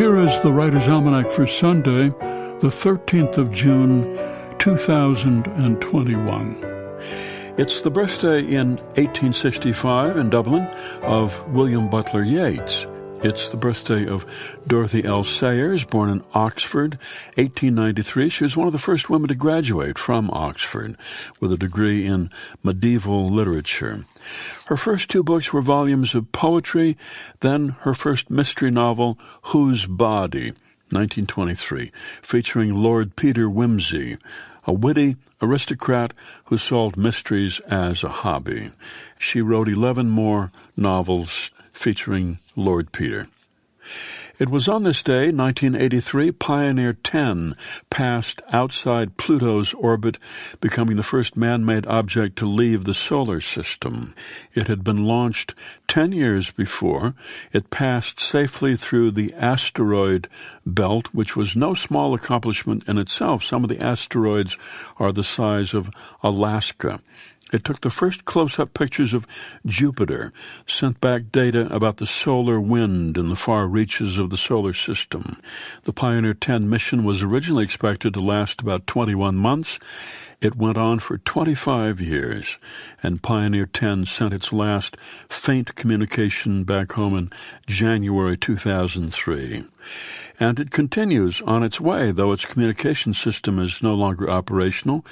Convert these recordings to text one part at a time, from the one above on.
Here is the Writer's Almanac for Sunday, the 13th of June, 2021. It's the birthday in 1865 in Dublin of William Butler Yeats. It's the birthday of Dorothy L. Sayers, born in Oxford, 1893. She was one of the first women to graduate from Oxford with a degree in medieval literature. Her first two books were volumes of poetry, then her first mystery novel, Whose Body, 1923, featuring Lord Peter Wimsey, a witty aristocrat who solved mysteries as a hobby. She wrote 11 more novels featuring Lord Peter. It was on this day, 1983, Pioneer 10 passed outside Pluto's orbit, becoming the first man-made object to leave the solar system. It had been launched 10 years before. It passed safely through the asteroid belt, which was no small accomplishment in itself. Some of the asteroids are the size of Alaska. It took the first close-up pictures of Jupiter, sent back data about the solar wind in the far reaches of the solar system. The Pioneer 10 mission was originally expected to last about 21 months. It went on for 25 years, and Pioneer 10 sent its last faint communication back home in January 2003. And it continues on its way, though its communication system is no longer operational,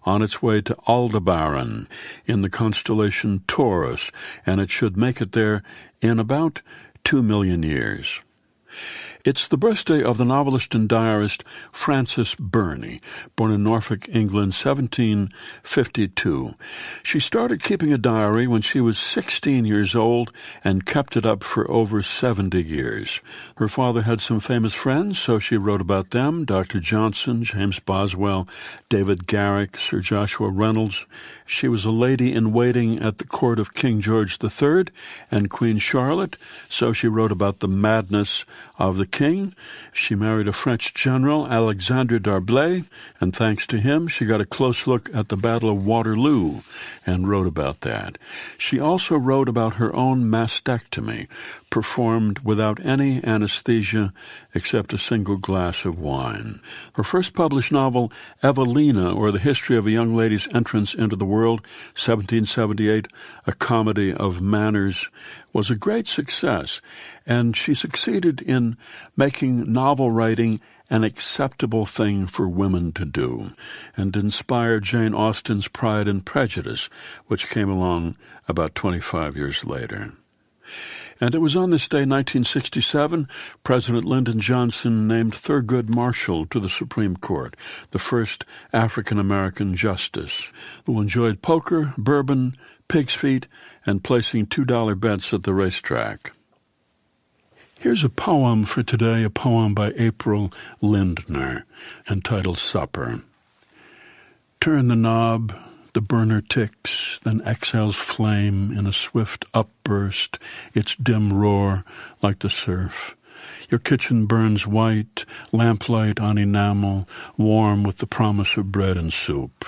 on its way to Aldebaran in the constellation Taurus, and it should make it there in about 2 million years. It's the birthday of the novelist and diarist Frances Burney, born in Norfolk, England, 1752. She started keeping a diary when she was 16 years old and kept it up for over 70 years. Her father had some famous friends, so she wrote about them: Dr. Johnson, James Boswell, David Garrick, Sir Joshua Reynolds. She was a lady-in-waiting at the court of King George III and Queen Charlotte, so she wrote about the madness of the king. She married a French general, Alexandre d'Arblay, and thanks to him, she got a close look at the Battle of Waterloo and wrote about that. She also wrote about her own mastectomy, performed without any anesthesia except a single glass of wine. Her first published novel, Evelina, or The History of a Young Lady's Entrance into the World, 1778, a comedy of manners, was a great success, and she succeeded in making novel writing an acceptable thing for women to do, and inspired Jane Austen's Pride and Prejudice, which came along about 25 years later. And it was on this day, 1967, President Lyndon Johnson named Thurgood Marshall to the Supreme Court, the first African-American justice, who enjoyed poker, bourbon, pig's feet, and placing $2 bets at the racetrack. Here's a poem for today, a poem by April Lindner, entitled Supper. Turn the knob, the burner ticks, then exhales flame in a swift upburst, its dim roar like the surf. Your kitchen burns white, lamplight on enamel, warm with the promise of bread and soup.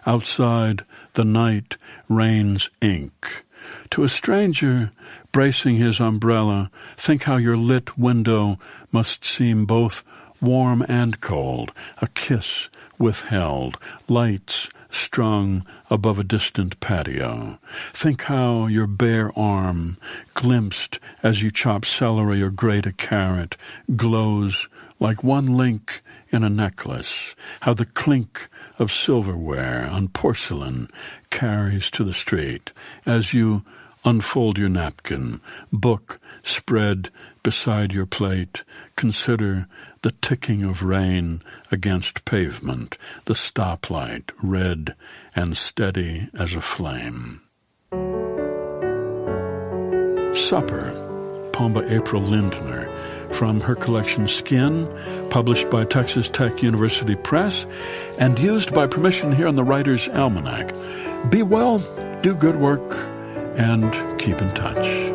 Outside, the night rains ink. To a stranger, bracing his umbrella, think how your lit window must seem both warm and cold, a kiss withheld, lights strung above a distant patio. Think how your bare arm, glimpsed as you chop celery or grate a carrot, glows like one link in a necklace, how the clink of silverware on porcelain carries to the street as you unfold your napkin, book spread beside your plate, consider the ticking of rain against pavement, the stoplight red and steady as a flame. Supper, poem by April Lindner, from her collection Skin, published by Texas Tech University Press, and used by permission here on the Writer's Almanac. Be well, do good work, and keep in touch.